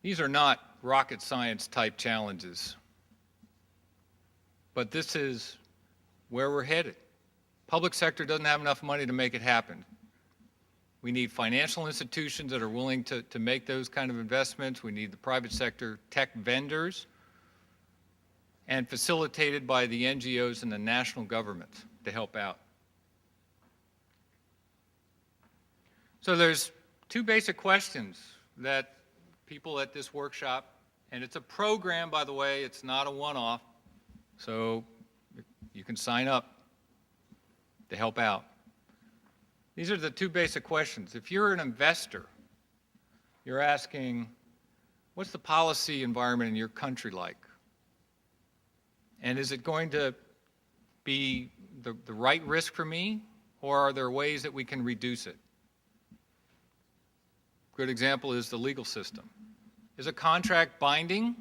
These are not rocket science type challenges, but this is where we're headed. Public sector doesn't have enough money to make it happen. We need financial institutions that are willing to make those kind of investments. We need the private sector tech vendors, and facilitated by the NGOs and the national government to help out. So there's two basic questions that people at this workshop, and it's a program, by the way, it's not a one-off, so you can sign up to help out. These are the two basic questions. If you're an investor, you're asking, what's the policy environment in your country like? And is it going to be the right risk for me, or are there ways that we can reduce it? Good example is the legal system. Is a contract binding?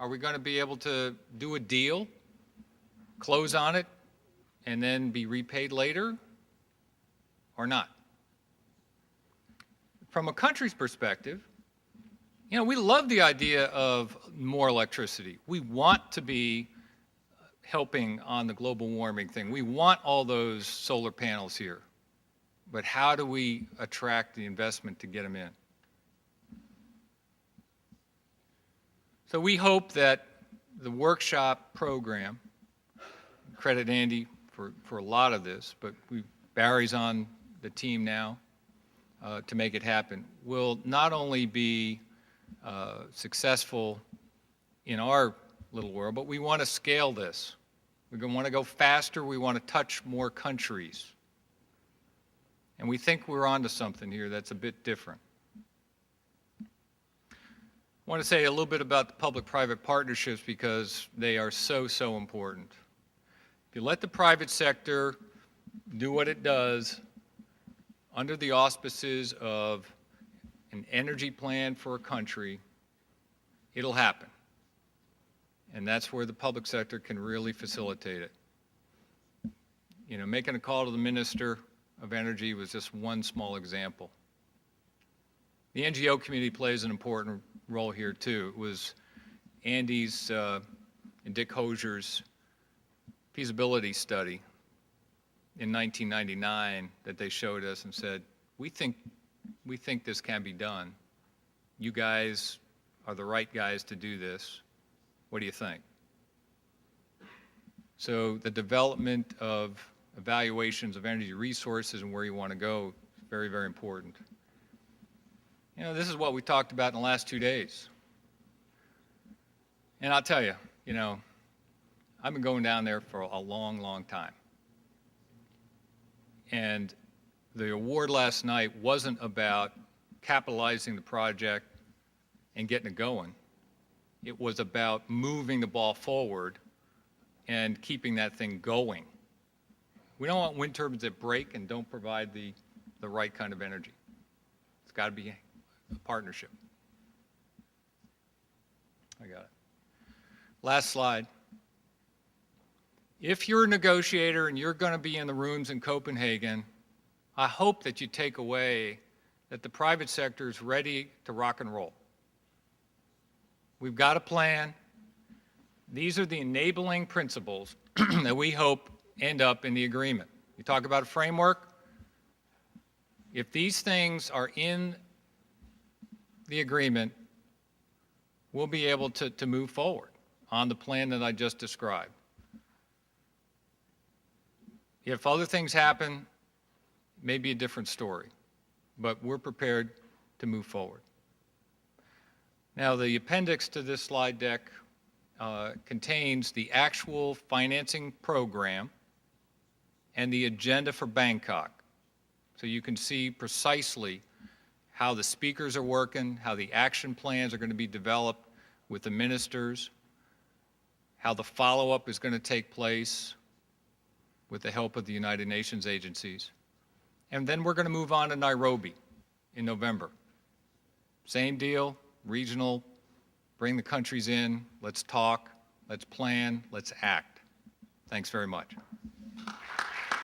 Are we going to be able to do a deal, close on it, and then be repaid later, or not? From a country's perspective, you know, we love the idea of more electricity. We want to be helping on the global warming thing. We want all those solar panels here. But how do we attract the investment to get them in? So we hope that the workshop program, credit Andy for a lot of this, but Barry's on the team now to make it happen, will not only be successful in our little world, but we want to scale this. We want to go faster. We want to touch more countries. And we think we're onto something here that's a bit different. I want to say a little bit about the public-private partnerships because they are so, so important. If you let the private sector do what it does under the auspices of an energy plan for a country, it'll happen. And that's where the public sector can really facilitate it. You know, making a call to the Minister of Energy was just one small example. The NGO community plays an important role here too. It was Andy's and Dick Hosier's feasibility study in 1999 that they showed us and said, we think this can be done. You guys are the right guys to do this. What do you think? So the development of evaluations of energy resources and where you want to go is very, very important. You know, this is what we talked about in the last 2 days. And I'll tell you, you know, I've been going down there for a long, long time. And the award last night wasn't about capitalizing the project and getting it going. It was about moving the ball forward and keeping that thing going. We don't want wind turbines that break and don't provide the right kind of energy. It's got to be a partnership. I got it. Last slide. If you're a negotiator and you're going to be in the rooms in Copenhagen, I hope that you take away that the private sector is ready to rock and roll. We've got a plan. These are the enabling principles that we hope end up in the agreement. You talk about a framework. If these things are in the agreement, we'll be able to move forward on the plan that I just described. If other things happen, it may be a different story, but we're prepared to move forward. Now, the appendix to this slide deck contains the actual financing program and the agenda for Bangkok. So you can see precisely how the speakers are working, how the action plans are going to be developed with the ministers, how the follow-up is going to take place with the help of the United Nations agencies. And then we're going to move on to Nairobi in November. Same deal, regional, bring the countries in, let's talk, let's plan, let's act. Thanks very much.